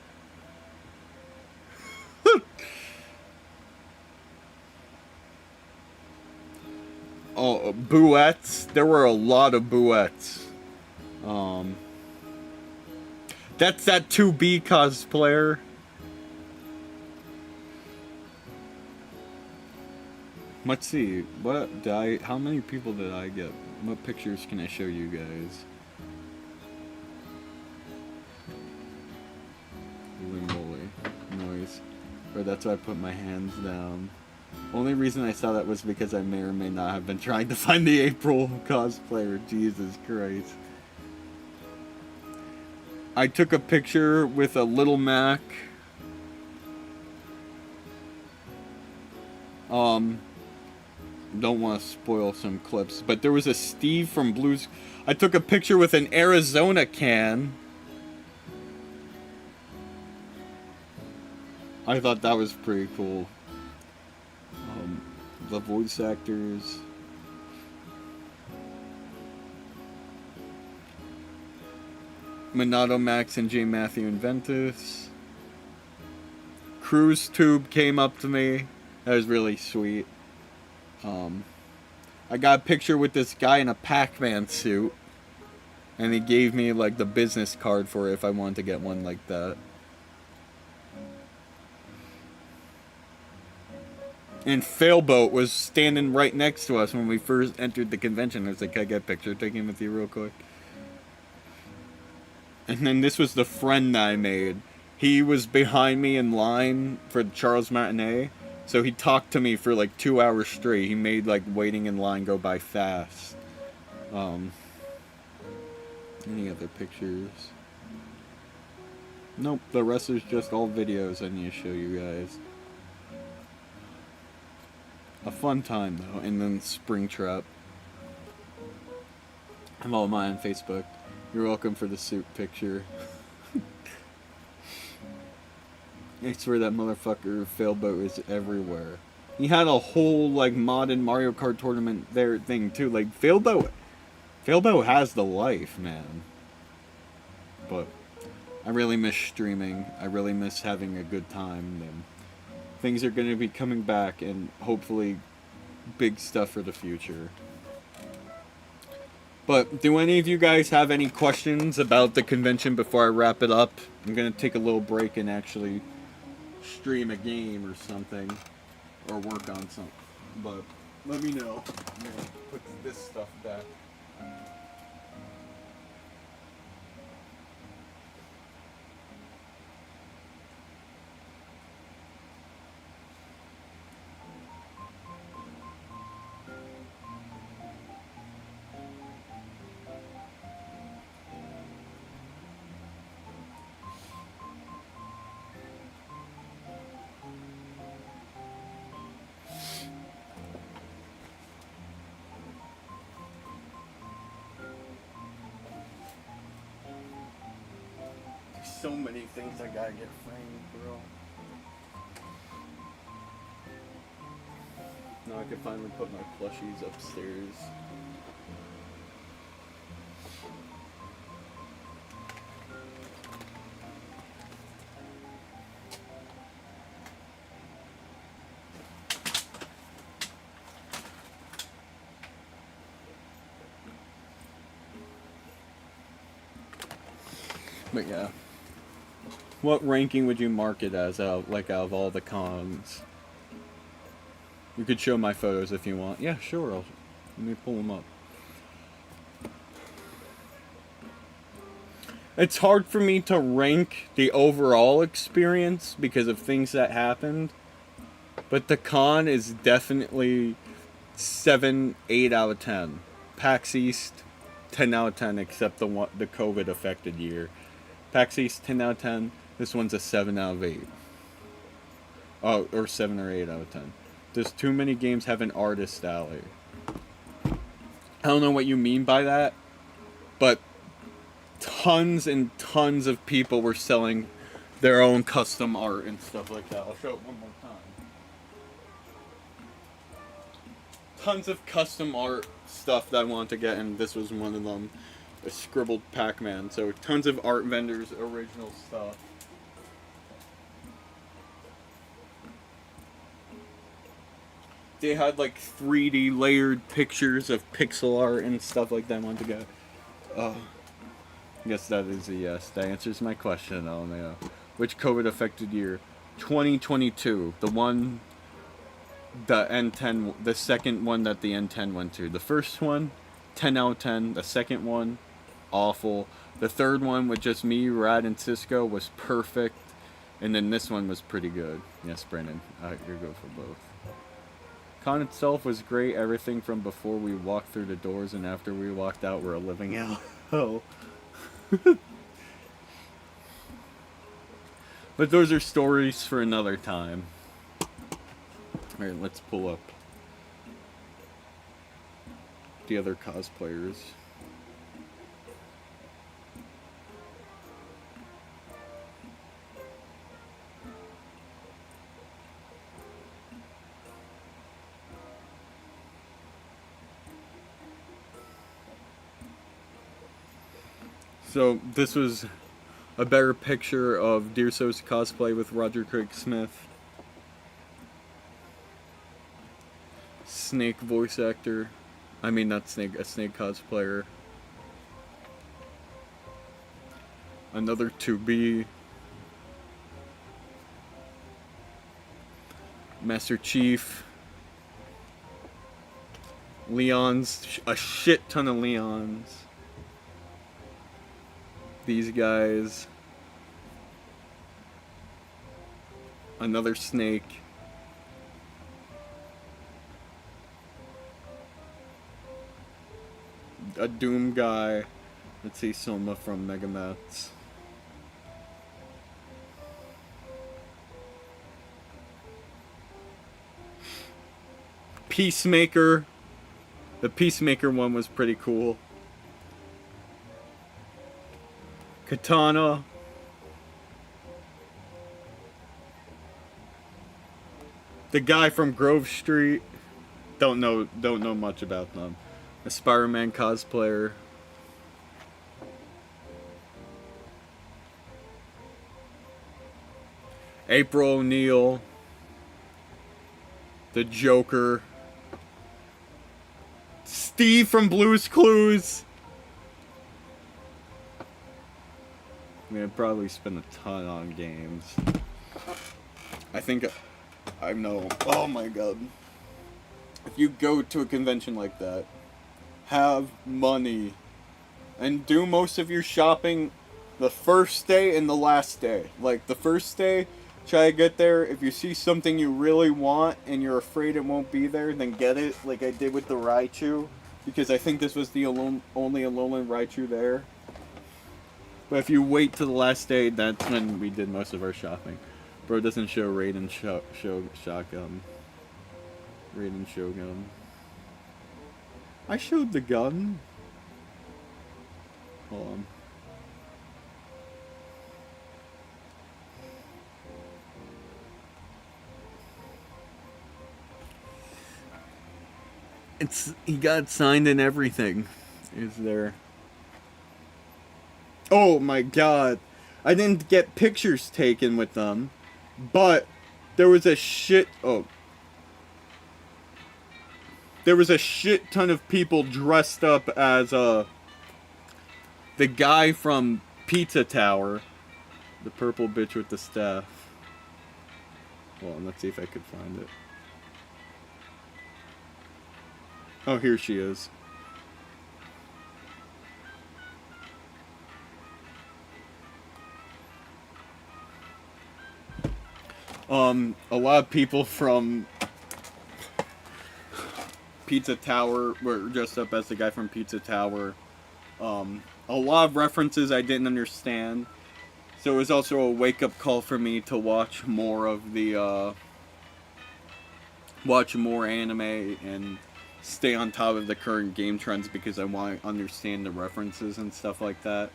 Oh, Buettes. There were a lot of Buettes. That's that 2B cosplayer. Let's see. What did I... How many people did I get? What pictures can I show you guys? Holy moly. Noise. Or that's why I put my hands down. Only reason I saw that was because I may or may not have been trying to find the April cosplayer. Jesus Christ. I took a picture with a Little Mac. Don't want to spoil some clips, but there was a Steve from Blues. I took a picture with an Arizona can. I thought that was pretty cool. The voice actors. Monado Max and J. Matthew and Ventus. Cruise Tube came up to me. That was really sweet. I got a picture with this guy in a Pac-Man suit. And he gave me like the business card for it if I wanted to get one like that. And Failboat was standing right next to us when we first entered the convention. I was like, can I get a picture taken with you real quick? And then this was the friend that I made. He was behind me in line for the Charles Matinee. So he talked to me for like 2 hours straight. He made like waiting in line go by fast. Any other pictures? Nope, the rest is just all videos I need to show you guys. A fun time though, and then Springtrap. I'm all mine on Facebook. You're welcome for the suit picture. I swear that motherfucker Failboat is everywhere. He had a whole like modded Mario Kart tournament there thing too. Like Failboat has the life, man. But I really miss streaming. I really miss having a good time. And things are going to be coming back, and hopefully big stuff for the future. But do any of you guys have any questions about the convention before I wrap it up? I'm going to take a little break and actually stream a game or something, or work on something. But let me know. I'm going to put this stuff back. so many things I gotta get framed, bro. Now I can finally put my plushies upstairs. But yeah. What ranking would you mark it as, out of all the cons? You could show my photos if you want. Yeah, sure. Let me pull them up. It's hard for me to rank the overall experience because of things that happened. But the con is definitely 7, 8 out of 10. PAX East, 10 out of 10, except the COVID affected year. PAX East, 10 out of 10. This one's a 7 out of 8. Oh, or 7 or 8 out of 10. There's too many games have an artist alley. I don't know what you mean by that, but tons and tons of people were selling their own custom art and stuff like that. I'll show it one more time. Tons of custom art stuff that I wanted to get, and this was one of them. A scribbled Pac-Man. So tons of art vendors, original stuff. They had like 3D layered pictures of pixel art and stuff like that I wanted to get. I guess that is a yes. That answers my question. Oh yeah. Which COVID affected year? 2022. The one, the N10, the second one that the N10 went to. The first one, 10 out of 10. The second one, awful. The third one with just me, Rad, and Cisco was perfect. And then this one was pretty good. Yes, Brandon. You're good for both. Con itself was great. Everything from before we walked through the doors and after we walked out were a living hell. But those are stories for another time. Alright, let's pull up the other cosplayers. So this was a better picture of Deerso's cosplay with Roger Craig Smith. Snake voice actor. I mean, not Snake, a Snake cosplayer. Another 2B. Master Chief. Leon's, a shit ton of Leons. These guys. Another Snake. A Doom guy. Let's see, Soma from Megamats. Peacemaker. The Peacemaker one was pretty cool. Katana. The guy from Grove Street. Don't know much about them. A Spider-Man cosplayer. April O'Neil. The Joker. Steve from Blue's Clues. I mean, I'd probably spend a ton on games. I think I know. Oh my god. If you go to a convention like that, have money, and do most of your shopping the first day and the last day. Like, the first day, try to get there. If you see something you really want and you're afraid it won't be there, then get it, like I did with the Raichu, because I think this was the only Alolan Raichu there. But if you wait till the last day, that's when we did most of our shopping. Bro doesn't show Raiden shotgun. Raiden Shogun. I showed the gun. Hold on. he got signed and everything. Is there? Oh my god. I didn't get pictures taken with them, but there was a shit there was a shit ton of people dressed up as the guy from Pizza Tower, the purple bitch with the staff. Well, let's see if I could find it. Oh, here she is. A lot of people from Pizza Tower were dressed up as the guy from Pizza Tower. A lot of references I didn't understand. So it was also a wake-up call for me to watch more of the, watch more anime and stay on top of the current game trends because I want to understand the references and stuff like that.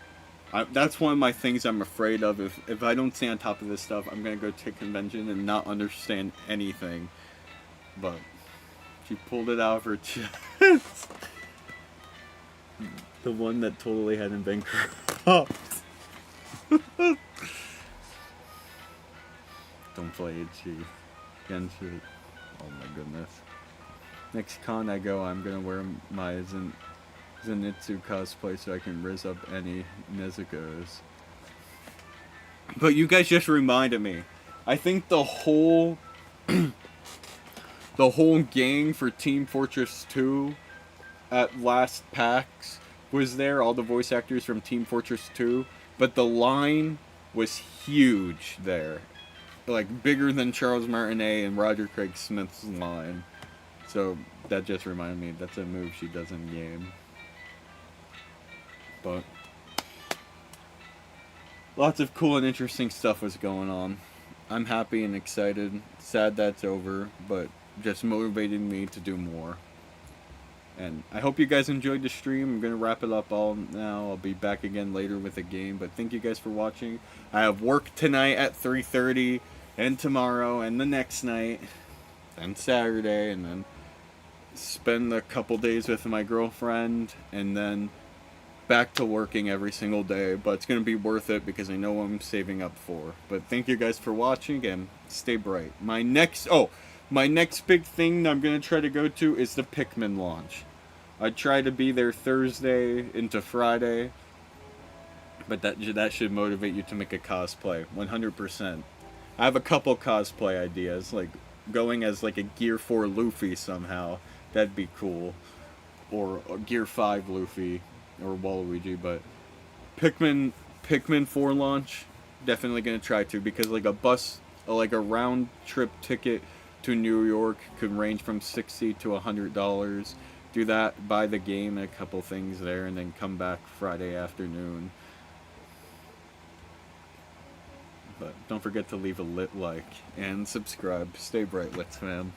That's one of my things I'm afraid of. If I don't stay on top of this stuff, I'm going to go to a convention and not understand anything. But she pulled it out of her chest. The one that totally hadn't been cropped. Don't play it, Chief. Genshin. Oh my goodness. Next con I go, I'm gonna wear my Zenitsu cosplay so I can riz up any Nezuko's. But you guys just reminded me. I think the whole the whole gang for Team Fortress 2 at last PAX was there, all the voice actors from Team Fortress 2, but the line was huge there. Like, bigger than Charles Martinet and Roger Craig Smith's line. So, that just reminded me, that's a move she does in game. But lots of cool and interesting stuff was going on. I'm happy and excited. Sad that's over, but just motivating me to do more. And I hope you guys enjoyed the stream. I'm going to wrap it up all now. I'll be back again later with a game. But thank you guys for watching. I have work tonight at 3:30. And tomorrow. And the next night. And Saturday. And then spend a couple days with my girlfriend. And then back to working every single day. But it's going to be worth it because I know what I'm saving up for. But thank you guys for watching. And stay bright. My next big thing I'm going to try to go to is the Pikmin launch. I try to be there Thursday into Friday, but that should motivate you to make a cosplay, 100%. I have a couple cosplay ideas, like going as like a Gear 4 Luffy somehow. That'd be cool. Or a Gear 5 Luffy, or Waluigi, but Pikmin 4 launch, definitely going to try to, because like a round trip ticket to New York could range from $60 to $100. Do that, buy the game and a couple things there, and then come back Friday afternoon. But don't forget to leave a lit like and subscribe. Stay bright, Litz fam.